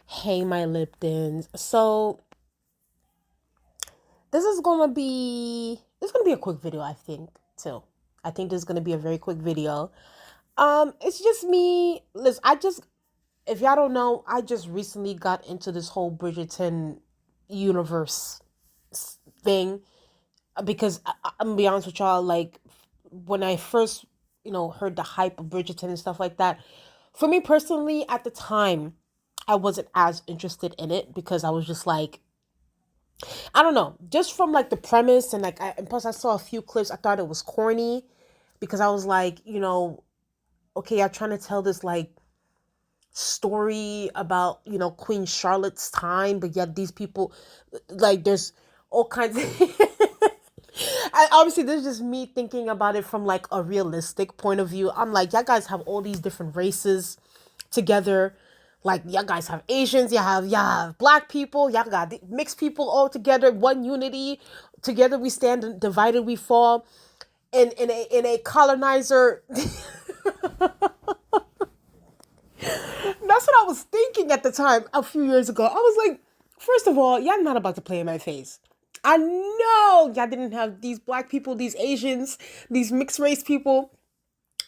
Hey, my Liptons. So this is gonna be a quick video, I think, too. I think this is gonna be a very quick video. It's just me. Listen, if y'all don't know, I just recently got into this whole Bridgerton universe thing because I'm gonna be honest with y'all. Like when I first, heard the hype of Bridgerton and stuff like that. For me personally, at the time, I wasn't as interested in it because I was just like, I don't know, just from like the premise and and plus I saw a few clips. I thought it was corny because I was like, okay, I'm trying to tell this like story about Queen Charlotte's time, but yet these people, like, there's all kinds of. Obviously, this is just me thinking about it from like a realistic point of view. I'm like, y'all guys have all these different races together. Like, y'all guys have Asians, y'all have black people, y'all got mixed people all together, one unity. Together we stand, and divided we fall. In a colonizer. That's what I was thinking at the time a few years ago. I was like, first of all, y'all not about to play in my face. I know y'all didn't have these black people, these Asians, these mixed race people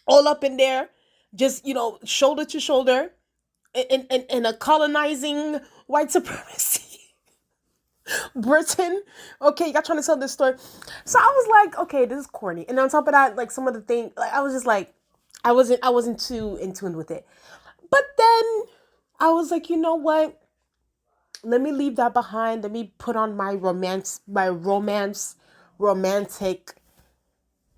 all up in there, just, shoulder to shoulder in a colonizing white supremacy Britain. Okay, y'all trying to tell this story. So I was like, okay, this is corny. And on top of that, like some of the things, like I was just like, I wasn't too in tune with it. But then I was like, you know what? Let me leave that behind. Let me put on romantic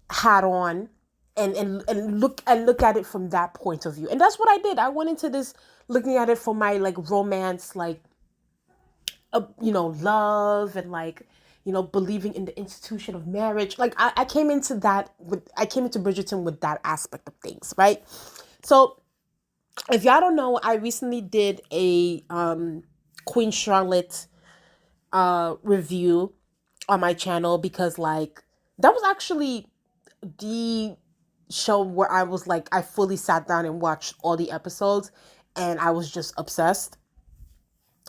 hat on, and look at it from that point of view. And that's what I did. I went into this looking at it from my like romance, like love, and like believing in the institution of marriage. Like I came into Bridgerton with that aspect of things, right? So if y'all don't know, I recently did a Queen Charlotte review on my channel because like that was actually the show where I was like, I fully sat down and watched all the episodes, and I was just obsessed.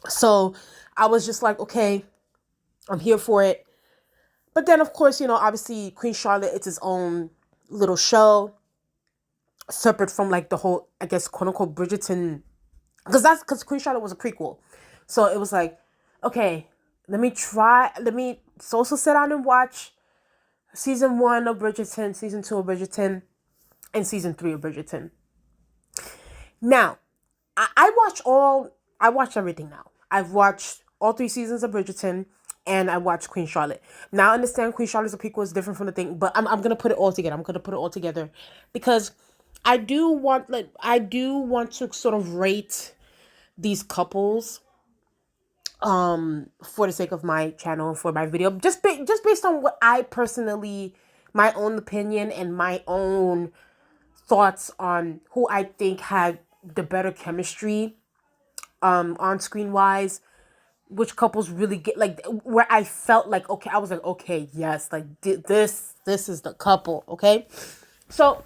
So I was just like, okay, I'm here for it. But then, of course, obviously, Queen Charlotte, it's its own little show, separate from like the whole, I guess, quote unquote Bridgerton, because Queen Charlotte was a prequel. So it was like, okay, let me also sit down and watch season one of Bridgerton, season two of Bridgerton, and season three of Bridgerton. Now, I watched everything now. I've watched all three seasons of Bridgerton, and I watched Queen Charlotte. Now I understand Queen Charlotte's a prequel is different from the thing, but I'm gonna put it all together. I'm gonna put it all together because I do want to sort of rate these couples for the sake of my channel and for my video, just based on what I personally, my own opinion and my own thoughts on who I think had the better chemistry on screen wise, which couples really get, like where I felt like, okay, I was like, okay, yes, like this is the couple. Okay, so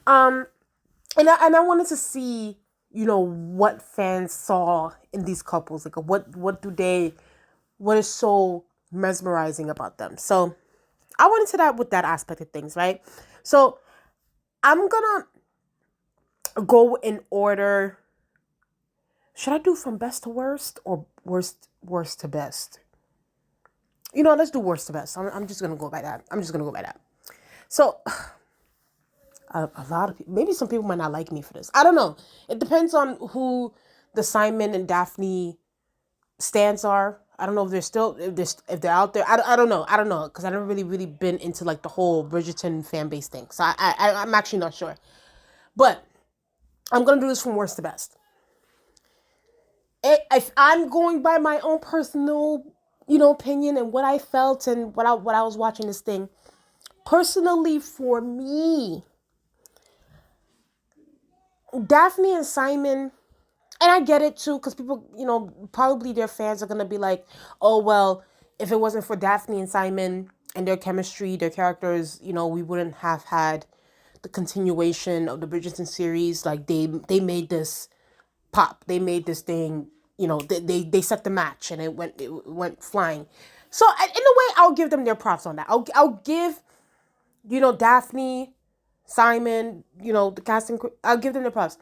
and I wanted to see, what fans saw in these couples, like what is so mesmerizing about them. So I went into that with that aspect of things, right? So I'm gonna go in order. Should I do from best to worst or worst to best? Let's do worst to best. I'm just gonna go by that. So a lot of people, maybe some people might not like me for this. I don't know. It depends on who the Simon and Daphne stands are. I don't know if they're still, if they're out there. I don't know. I don't know because I never really been into like the whole Bridgerton fan base thing. So I'm actually not sure. But I'm gonna do this from worst to best. If I'm going by my own personal, opinion and what I felt and what I was watching this thing, personally for me, Daphne and Simon, and I get it too, because people, probably their fans are gonna be like, oh well, if it wasn't for Daphne and Simon and their chemistry, their characters, we wouldn't have had the continuation of the Bridgerton series. Like they made this pop, they made this thing they set the match and it went flying. So in a way, I'll give them their props on that. I'll give Daphne, Simon, the casting crew. I'll give them their props.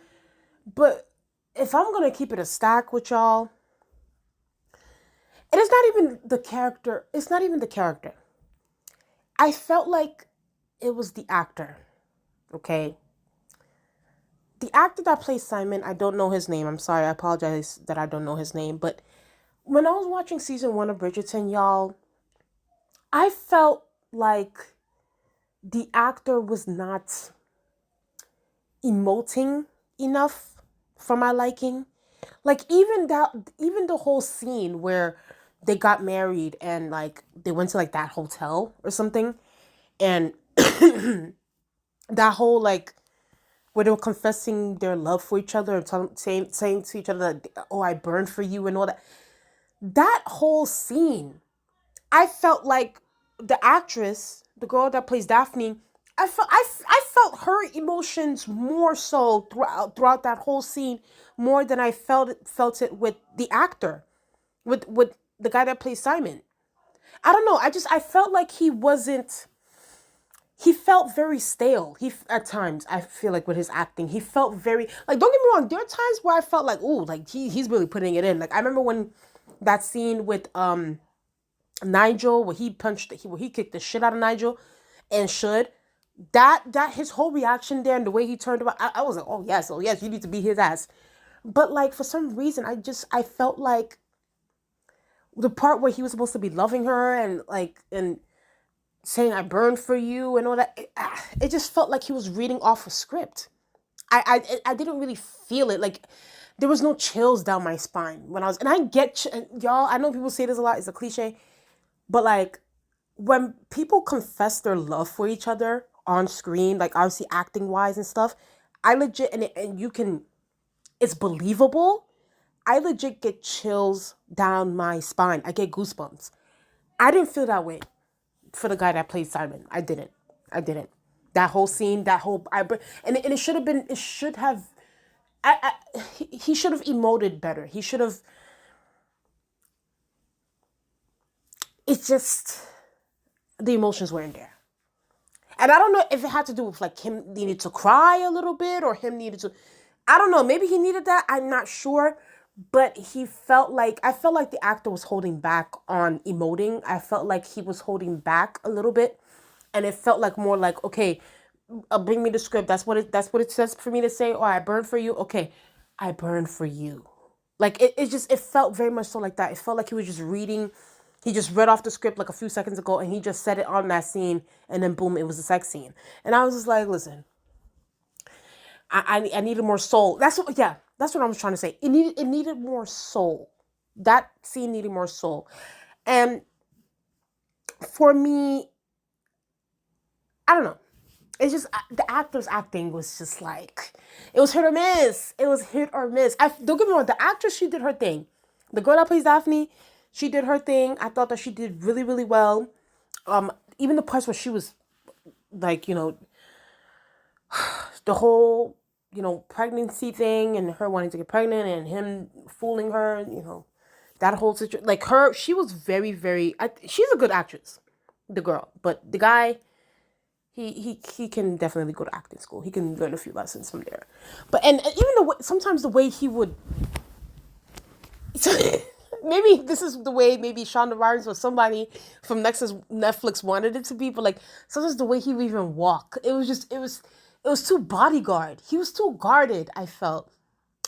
But if I'm gonna keep it a stack with y'all, it is not even the character. It's not even the character. I felt like it was the actor. Okay, the actor that plays Simon. I don't know his name. I'm sorry. I apologize that I don't know his name. But when I was watching season 1 of Bridgerton, y'all, I felt like the actor was not emoting enough for my liking. Like even the whole scene where they got married and like they went to like that hotel or something, and that whole like where they were confessing their love for each other and saying to each other that, oh, I burned for you and all that. That whole scene, I felt like the actress, the girl that plays Daphne, I felt her emotions more so throughout that whole scene more than I felt it with the actor, with the guy that plays Simon. I don't know. I felt like he felt very stale. At times I feel like with his acting, he felt very like, don't get me wrong, there are times where I felt like, ooh, like he's really putting it in. Like I remember when that scene with Nigel where where he kicked the shit out of Nigel and should that his whole reaction there and the way he turned about, I was like, oh yes, you need to beat his ass. But like for some reason I felt like the part where he was supposed to be loving her and like and saying I burned for you and all that, it just felt like he was reading off a script. I didn't really feel it. Like there was no chills down my spine when I was, and I get y'all. I know people say this a lot. It's a cliche, but like when people confess their love for each other on screen, like obviously acting wise and stuff, I legit and you can, it's believable. I legit get chills down my spine. I get goosebumps. I didn't feel that way for the guy that played Simon. I didn't. I didn't. That whole scene, that whole and it should have been. It should have. He should have emoted better. He should have. It's just the emotions weren't there, and I don't know if it had to do with like him needed to cry a little bit or him needed to. I don't know. Maybe he needed that. I'm not sure. But I felt like the actor was holding back on emoting. I felt like he was holding back a little bit, and it felt like more like, okay, bring me the script. That's what it says for me to say. Oh, I burned for you. Okay, I burned for you. Like it felt very much so like that. It felt like he was just reading. He just read off the script like a few seconds ago, and he just said it on that scene, and then boom, it was a sex scene. And I was just like, listen, I needed more soul. That's what I was trying to say. It needed more soul. That scene needed more soul. And for me, I don't know. It's just the actor's acting was just like it was hit or miss. It was hit or miss. Don't get me wrong. The actress, she did her thing. The girl that plays Daphne, she did her thing. I thought that she did really really well. Even the parts where she was like the whole pregnancy thing and her wanting to get pregnant and him fooling her, that whole situation, like she was very very she's a good actress, the girl, but the guy, he can definitely go to acting school. He can learn a few lessons from there. But and even the way, sometimes the way he would maybe this is the way maybe Shonda Rhimes or somebody from Netflix wanted it to be, but like sometimes the way he would even walk, it was too bodyguard. He was too guarded, I felt,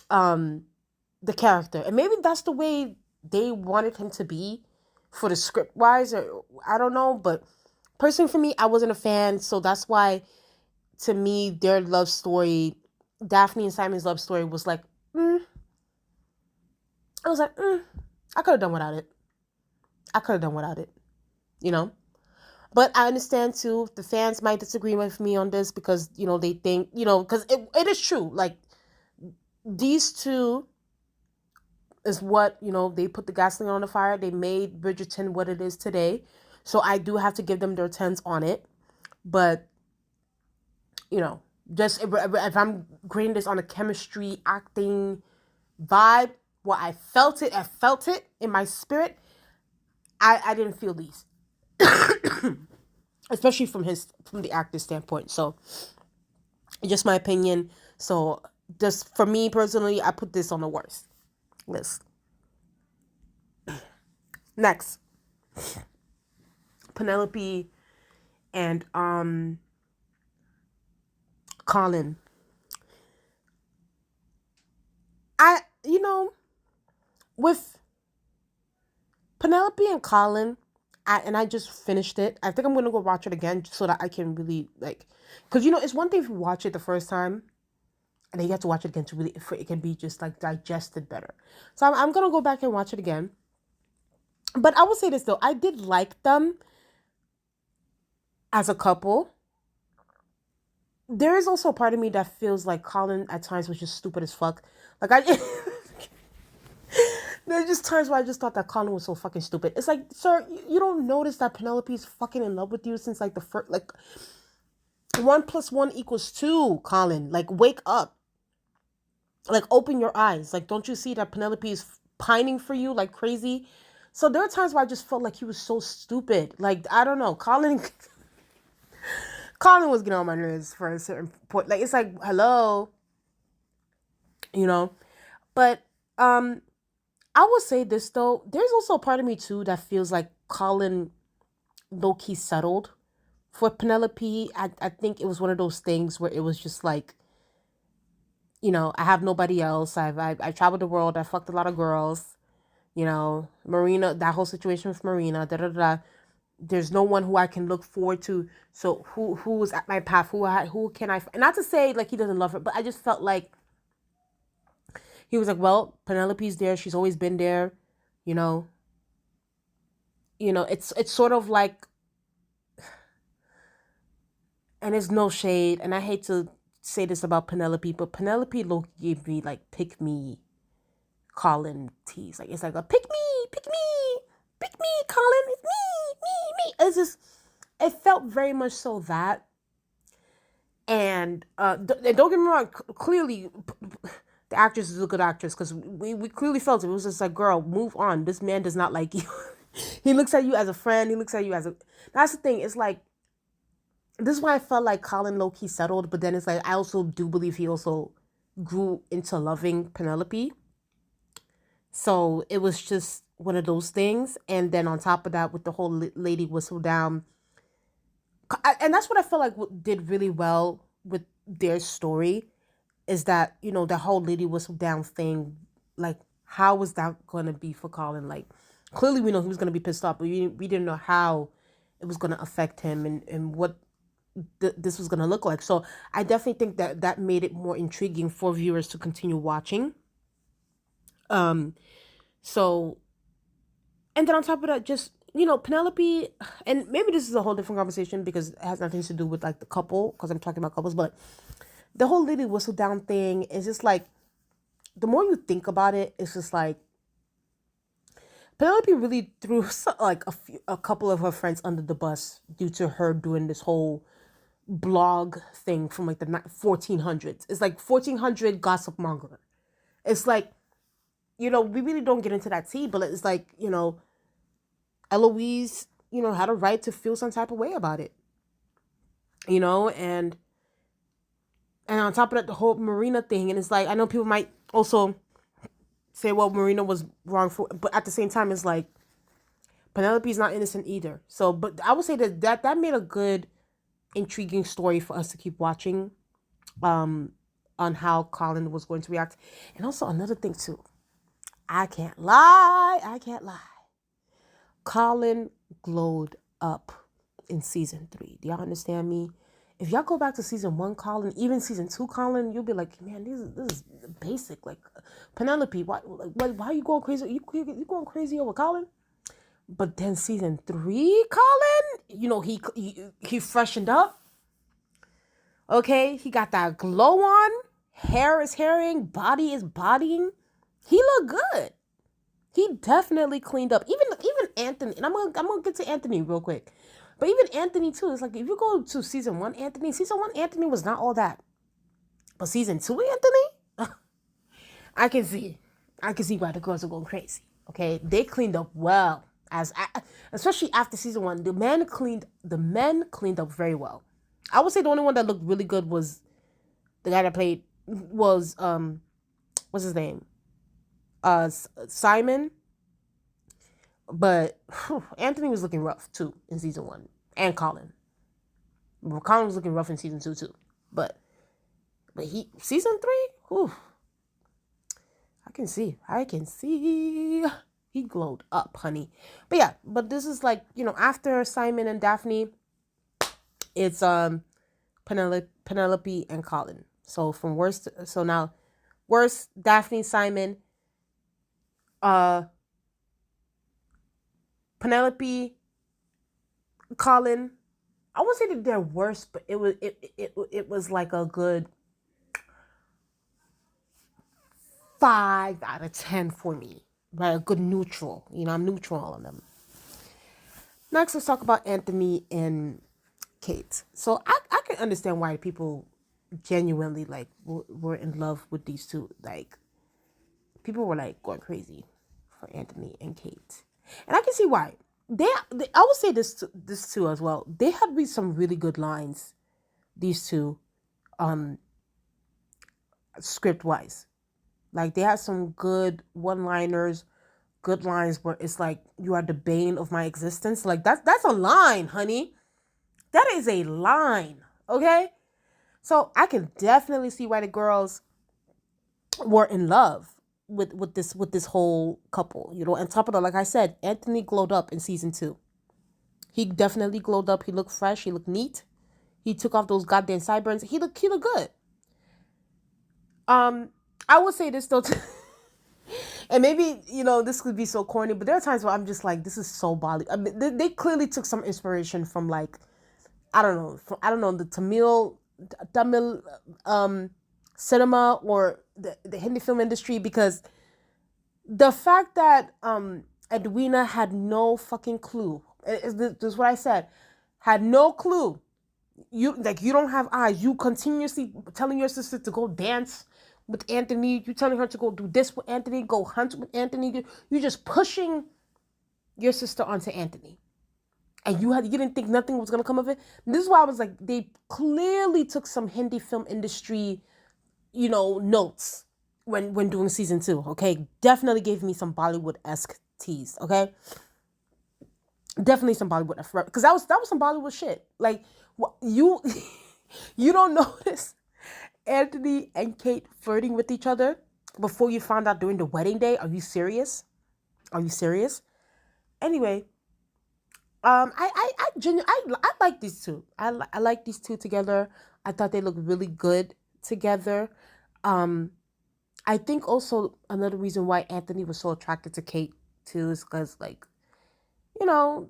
the character. And maybe that's the way they wanted him to be for the script wise, or I don't know, but personally for me, I wasn't a fan, so that's why to me their love story, Daphne and Simon's love story was like, I was like, I could have done without it. I could have done without it, you know? But I understand too, the fans might disagree with me on this because, they think, because it is true. Like, these two is what, they put the gasoline on the fire. They made Bridgerton what it is today. So I do have to give them their 10s on it. But, just if I'm grading this on a chemistry, acting, vibe, Well, I felt it in my spirit. I didn't feel these. Especially from the actor's standpoint. So just my opinion. So just for me personally, I put this on the worst list. Next, Penelope and Colin. I with Penelope and Colin, I just finished it. I think I'm gonna go watch it again so that I can really like, because it's one thing if you watch it the first time, and then you have to watch it again to really for it can be just like digested better. So I'm gonna go back and watch it again. But I will say this though, I did like them as a couple. There is also a part of me that feels like Colin at times was just stupid as fuck. Like there's just times where I just thought that Colin was so fucking stupid. It's like, sir, you don't notice that Penelope's fucking in love with you since like the first, like 1+1=2, Colin. Like, wake up. Like, open your eyes. Like, don't you see that Penelope is pining for you like crazy? So there are times where I just felt like he was so stupid. Like, I don't know. Colin was getting on my nerves for a certain point. Like, it's like, hello. But I will say this though, there's also a part of me too that feels like Colin low-key settled for Penelope. I think it was one of those things where it was just like, I have nobody else. I traveled the world. I fucked a lot of girls. Marina, that whole situation with Marina. Da da da. There's no one who I can look forward to. So who is at my path? Who can I? Not to say like he doesn't love her, but I just felt like he was like, well, Penelope's there. She's always been there. It's sort of like, and it's no shade, and I hate to say this about Penelope, but Penelope gave me like pick me Colin tease. Like, it's like a pick me, Colin, it's me. It's just, it felt very much so that. And don't get me wrong, clearly the actress is a good actress, because we clearly felt it. It was just like, girl, move on. This man does not like you. He looks at you as a friend. He looks at you as a... That's the thing. It's like, this is why I felt like Colin low-key settled, but then it's like, I also do believe he also grew into loving Penelope. So it was just one of those things. And then on top of that, with the whole lady whistle down, and that's what I felt like did really well with their story, is that, the whole lady whistle down thing, like, how was that going to be for Colin? Like, clearly we know he was going to be pissed off, but we didn't know how it was going to affect him and what this was going to look like. So I definitely think that made it more intriguing for viewers to continue watching. So, and then on top of that, just, Penelope, and maybe this is a whole different conversation because it has nothing to do with like the couple, because I'm talking about couples, but the whole lady whistle down thing is just like, the more you think about it, it's just like, Penelope really threw like a couple of her friends under the bus due to her doing this whole blog thing from like the 1400s. It's like 1400 gossip monger. It's like, we really don't get into that tea, but it's like, Eloise, had a right to feel some type of way about it, and on top of that, the whole Marina thing. And it's like, I know people might also say, well, Marina was wrong but at the same time, it's like, Penelope's not innocent either. So, but I would say that made a good, intriguing story for us to keep watching, on how Colin was going to react. And also another thing too, I can't lie. Colin glowed up in season 3. Do y'all understand me? If y'all go back to season 1 Colin, even season 2 Colin, you'll be like, man, this is basic. Like, Penelope, why are you going crazy? You going crazy over Colin? But then season 3 Colin, he freshened up. Okay, he got that glow on. Hair is hairing, body is bodying. He looked good. He definitely cleaned up. Even Anthony, and I'm gonna get to Anthony real quick. But even Anthony too, it's like, if you go to season 1 Anthony was not all that. But season 2 Anthony, I can see. I can see why the girls are going crazy. Okay, they cleaned up well, especially after season one. The men cleaned up very well. I would say the only one that looked really good was the guy that played was what's his name? Simon. But Anthony was looking rough too in season one, and Colin. Well, Colin was looking rough in season two too. But he season three, whew, I can see. He glowed up, honey. But yeah, but this is like, after Simon and Daphne, it's Penelope and Colin. So from worst, so now worst Daphne, Simon, uh Penelope, Colin. I won't say that they're worse, but it was like a good 5 out of 10 for me. Right, a good neutral. I'm neutral on them. Next, let's talk about Anthony and Kate. So I can understand why people genuinely like were in love with these two. Like, people were like going crazy for Anthony and Kate, and I can see why. I would say this too as well. They had some really good lines. These two, script wise, like they had some good one-liners, good lines where it's like, you are the bane of my existence. Like that's a line, honey. That is a line. Okay, so I can definitely see why the girls were in love with this whole couple. On top of that, like I said, Anthony glowed up in season two. He definitely glowed up. He looked fresh. He looked neat. He took off those goddamn sideburns. He looked good. I would say this though, and maybe this could be so corny, but there are times where I'm just like, this is so Bolly. I mean, they clearly took some inspiration from, like, I don't know, the Tamil cinema, or the Hindi film industry, because the fact that Edwina had no fucking clue. This is what I said. Had no clue. You don't have eyes. You continuously telling your sister to go dance with Anthony. You telling her to go do this with Anthony. Go hunt with Anthony. You're just pushing your sister onto Anthony, and you didn't think nothing was gonna come of it. This is why I was like, they clearly took some Hindi film industry, notes when doing season two. Okay, definitely gave me some Bollywood-esque tease. Okay, definitely some Bollywood, because that was some Bollywood shit. Like, you you don't notice Anthony and Kate flirting with each other before you found out during the wedding day? Are you serious? Are you serious? Anyway, I like these two. I like these two together. I thought they looked really good together. I think also another reason why Anthony was so attracted to Kate too is because, like, you know,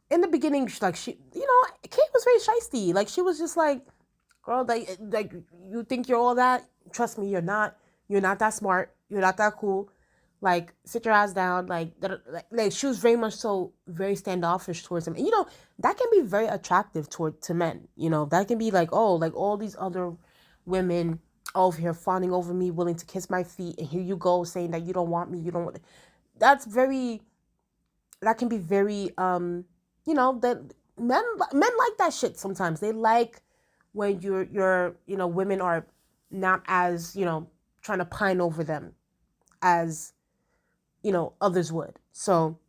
in the beginning, Kate was very shisty. Like, she was just like, girl, like you think you're all that? Trust me, you're not. You're not that smart. You're not that cool. Like, sit your ass down. Like she was very much so very standoffish towards him. And that can be very attractive to men. That can be like, oh, like all these other women over here fawning over me, willing to kiss my feet, and here you go saying that you don't want me, you don't want. That can be very that men like that shit sometimes. They like when you're women are not as trying to pine over them as others would. So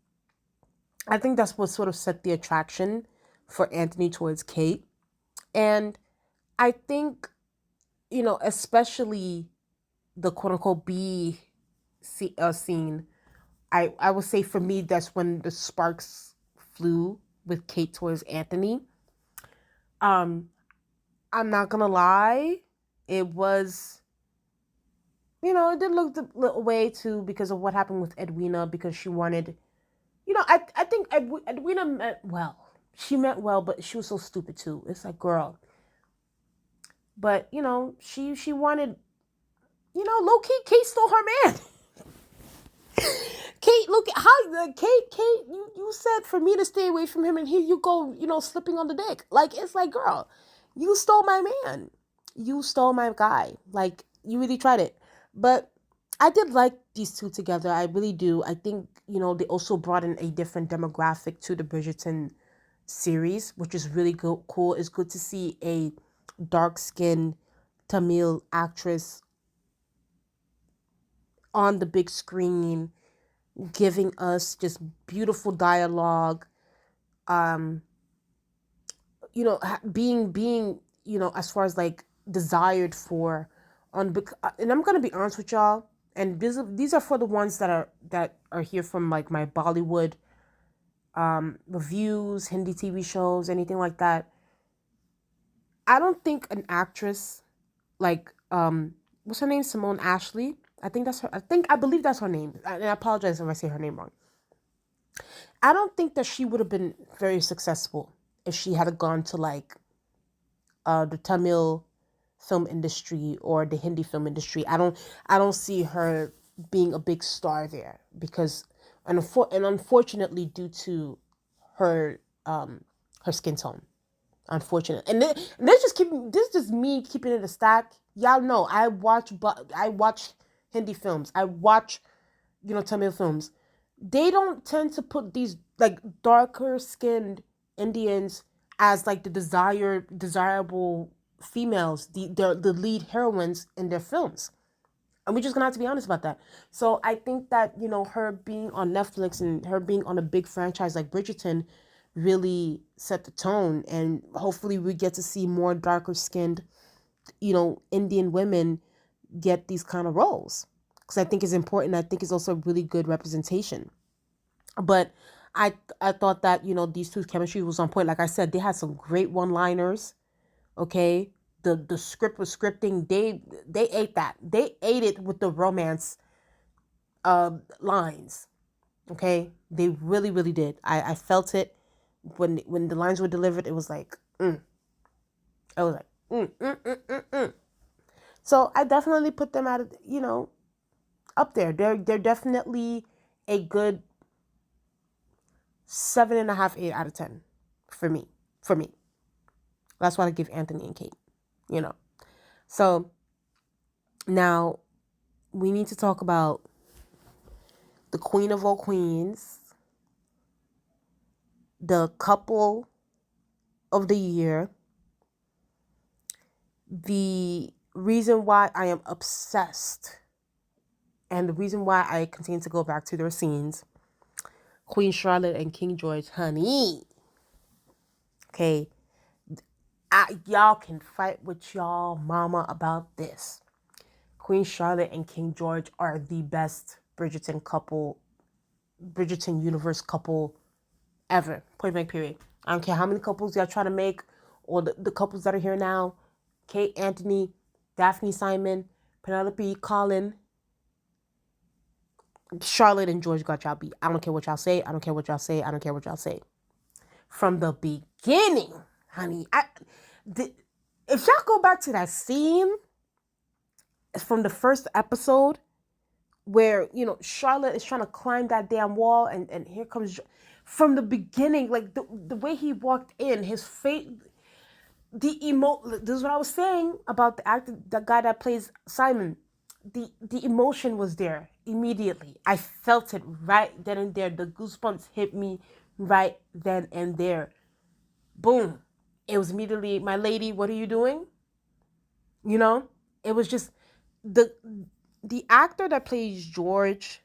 I think that's what sort of set the attraction for Anthony towards Kate. And I think especially the quote unquote B scene, I would say for me that's when the sparks flew with Kate towards Anthony. I'm not gonna lie, it was, it did look a little way too because of what happened with Edwina, because she wanted, I think Edwina meant well. She meant well, but she was so stupid too. It's like, girl. But she wanted, low key, Kate stole her man. Kate, look how Kate, you said for me to stay away from him, and here you go, slipping on the dick. Like, it's like, girl, you stole my man. You stole my guy. Like, you really tried it. But I did like these two together. I really do. I think, they also brought in a different demographic to the Bridgerton series, which is really cool. It's good to see a dark skinned Tamil actress on the big screen giving us just beautiful dialogue. Um, being as far as like desired for and I'm gonna be honest with y'all, and these are for the ones that are here from like my Bollywood reviews, Hindi TV shows, anything like that. I don't think an actress like what's her name, Simone Ashley, I believe that's her name, and I apologize if I say her name wrong. I don't think that she would have been very successful if she had gone to like the Tamil film industry or the Hindi film industry. I don't see her being a big star there because and unfortunately due to her her skin tone. Unfortunate. And this is just me keeping it a stack. Y'all know I watch Hindi films. I watch Tamil films. They don't tend to put these like darker skinned Indians as like the desirable females, the lead heroines in their films. And we're just gonna have to be honest about that. So I think that, her being on Netflix and her being on a big franchise like Bridgerton really set the tone, and hopefully we get to see more darker skinned, Indian women get these kind of roles. Because I think it's important. I think it's also really good representation. But I thought that, these two chemistry was on point. Like I said, they had some great one liners. Okay. The script was scripting. They ate that. They ate it with the romance lines. Okay. They really, really did. I felt it when the lines were delivered. It was like, I was like, So I definitely put them up there. They're definitely a good 7.5, 8 out of 10 for me. For me. That's why I give Anthony and Kate. So now we need to talk about the queen of all queens, the couple of the year, the reason why I am obsessed, and the reason why I continue to go back to their scenes, Queen Charlotte and King George, honey. Okay, y'all can fight with y'all mama about this. Queen Charlotte and King George are the best Bridgerton universe couple ever. Point blank period. I don't care how many couples y'all try to make, or the couples that are here now. Kate, Anthony, Daphne Simon, Penelope Colin, Charlotte and George got y'all beat. I don't care what y'all say. I don't care what y'all say. I don't care what y'all say. From the beginning, honey. If y'all go back to that scene from the first episode where, Charlotte is trying to climb that damn wall, and here comes, from the beginning, like the way he walked in, his face, this is what I was saying about the guy that plays Simon. The emotion was there immediately. I felt it right then and there. The goosebumps hit me right then and there. Boom. It was immediately, my lady, what are you doing? It was just the actor that plays George,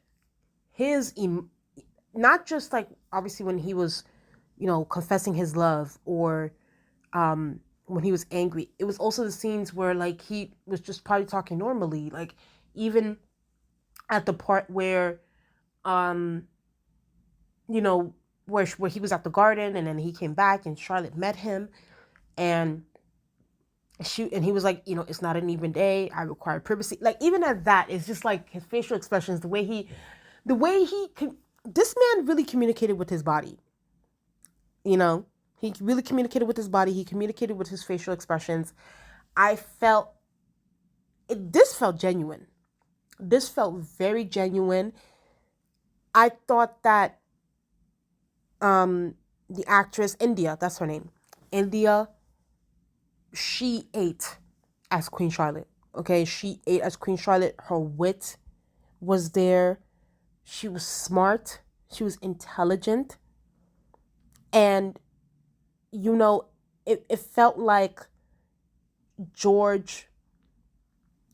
not just like obviously when he was, confessing his love, or when he was angry. It was also the scenes where like he was just probably talking normally, like even at the part where you know where he was at the garden, and then he came back and Charlotte met him, and he was like, it's not an even day, I require privacy. Like even at that, it's just like his facial expressions, this man really communicated with his body. He really communicated with his body. He communicated with his facial expressions. I felt this felt genuine. This felt very genuine. I thought that the actress India, that's her name, India, she ate as Queen Charlotte. Okay, she ate as Queen Charlotte. Her wit, was there. She was smart. She was intelligent. And, you know, it felt like George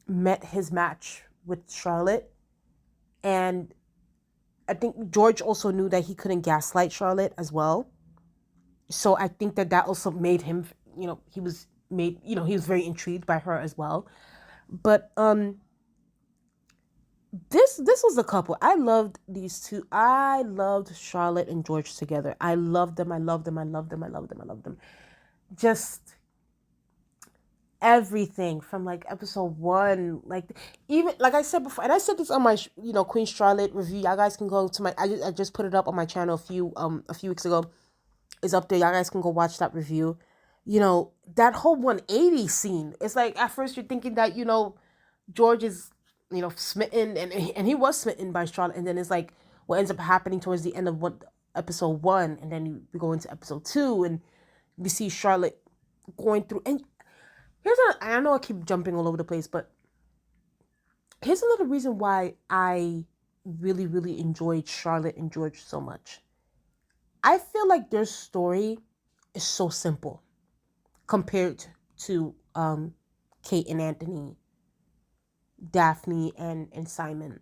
met his match with Charlotte. And I think George also knew that he couldn't gaslight Charlotte as well. So I think that that also made him, he was very intrigued by her as well. But this was a couple. I loved these two. I loved Charlotte and George together. I loved them. I loved them. I loved them. I loved them. I loved them. Just everything from like episode one, like even like I said before, and I said this on my Queen Charlotte review. Y'all guys can go to my. I just put it up on my channel a few weeks ago. It's up there. Y'all guys can go watch that review. That whole 180 scene. It's like at first you're thinking that George is smitten, and he was smitten by Charlotte, and then it's like what ends up happening towards the end of episode one, and then we go into episode two, and we see Charlotte going through. And I know I keep jumping all over the place, but here's another reason why I really, really enjoyed Charlotte and George so much. I feel like their story is so simple compared to Kate and Anthony, Daphne and Simon,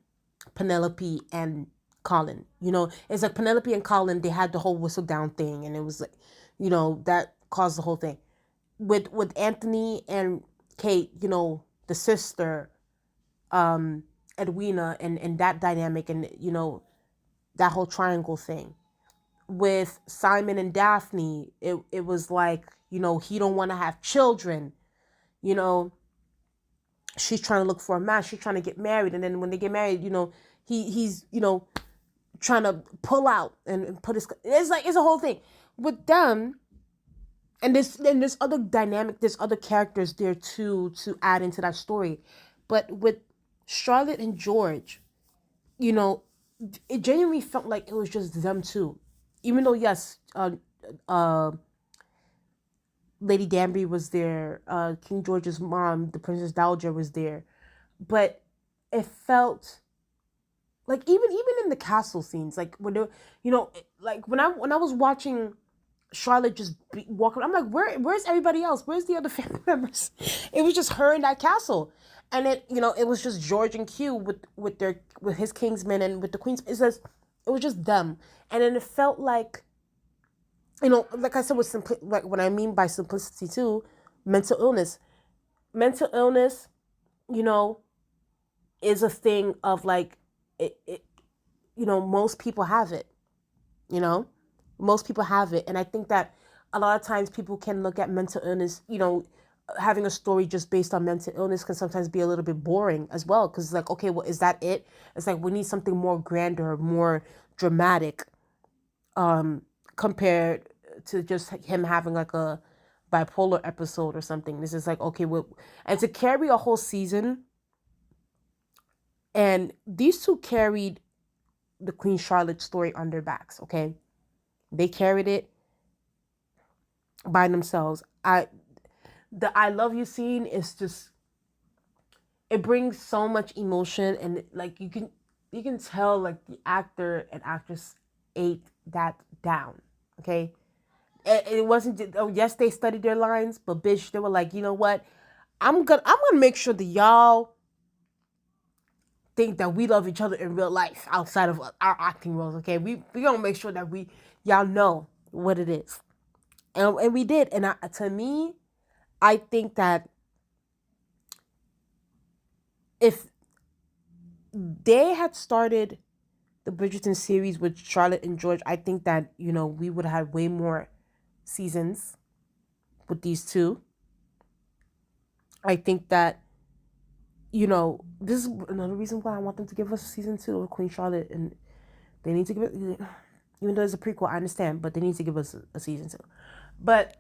Penelope and Colin. It's like Penelope and Colin, they had the whole whistle down thing, and it was like, that caused the whole thing. With Anthony and Kate, the sister, Edwina, and that dynamic, and that whole triangle thing. With Simon and Daphne, it was like, he don't want to have children. She's trying to look for a man. She's trying to get married, and then when they get married, he's trying to pull out and put his. It's a whole thing with them. And there's other dynamic, there's other characters there too to add into that story. But with Charlotte and George, it genuinely felt like it was just them two. Even though, yes, Lady Danbury was there, King George's mom, the Princess Dowager, was there. But it felt like even in the castle scenes, like when they, like when I was watching Charlotte just walking, I'm like, where's everybody else? Where's the other family members? It was just her in that castle, and it was just George and Q with his Kingsmen and with the Queens. It was just them, and then it felt like, like I said, like what I mean by simplicity too, mental illness, is a thing of like it most people have it, most people have it. And I think that a lot of times people can look at mental illness, having a story just based on mental illness can sometimes be a little bit boring as well. Because it's like, okay, well, is that it? It's like we need something more grander, more dramatic, compared to just him having like a bipolar episode or something. This is like, okay, well, and to carry a whole season, and these two carried the Queen Charlotte story on their backs, okay? They carried it by themselves. The I love you scene is just, it brings so much emotion, and like you can tell like the actor and actress ate that down, okay? It wasn't, oh yes, they studied their lines, but bitch, they were like, you know what? I'm gonna make sure that y'all think that we love each other in real life outside of our acting roles, okay? We gonna make sure that y'all know what it is, and we did. And to me, I think that if they had started the Bridgeton series with Charlotte and George, I think that we would have had way more seasons with these two. I think that this is another reason why I want them to give us season 2 of Queen Charlotte, and they need to give it, even though it's a prequel, I understand, but they need to give us a season 2. But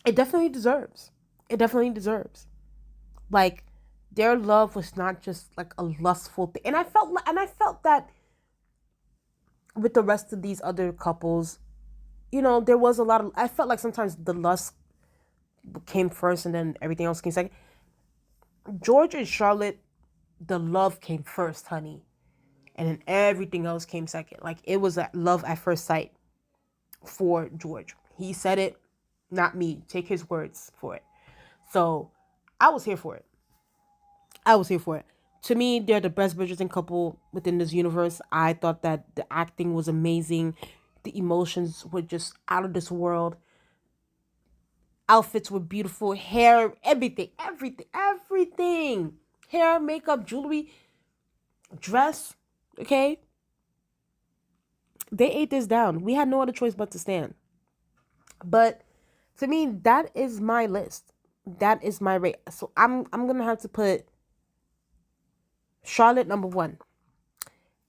it definitely deserves. Like, their love was not just like a lustful thing, and I felt that with the rest of these other couples, there was a lot of. I felt like sometimes the lust came first, and then everything else came second. George and Charlotte, the love came first, honey. And then everything else came second. Like, it was a love at first sight for George. He said it, not me. Take his words for it. So I was here for it. I was here for it. To me, they're the best Bridgerton couple within this universe. I thought that the acting was amazing. The emotions were just out of this world. Outfits were beautiful. Hair, everything. Hair, makeup, jewelry, dress. Okay? They ate this down. We had no other choice but to stand. But to me, that is my list. That is my rate. So I'm gonna have to put Charlotte number 1,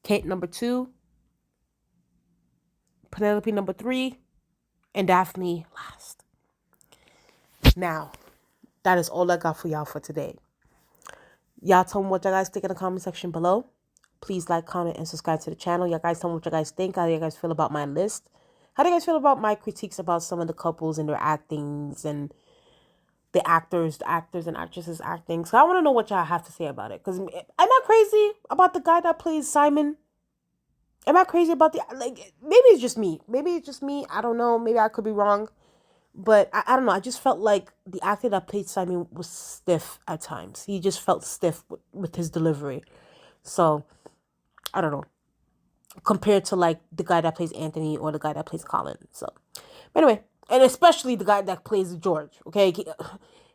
Kate number 2, Penelope number 3, and Daphne last. Now, that is all I got for y'all for today. Y'all tell me what y'all guys think in the comment section below. Please like, comment, and subscribe to the channel. Y'all guys tell me what y'all guys think. How do you guys feel about my list? How do you guys feel about my critiques about some of the couples and their actings and the actors and actresses acting? So I want to know what y'all have to say about it. Because am I crazy about the guy that plays Simon? Am I crazy about maybe it's just me. I don't know. Maybe I could be wrong. But I don't know. I just felt like the actor that played Simon was stiff at times. He just felt stiff with his delivery. So, I don't know. Compared to like the guy that plays Anthony or the guy that plays Colin. So, anyway. And especially the guy that plays George. Okay?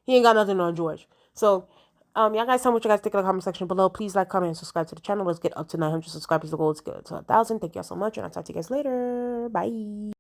He ain't got nothing on George. So, y'all guys tell me what you guys think in the comment section below. Please like, comment, and subscribe to the channel. Let's get up to 900 subscribers. The goal is to get to 1,000. Thank y'all so much. And I'll talk to you guys later. Bye.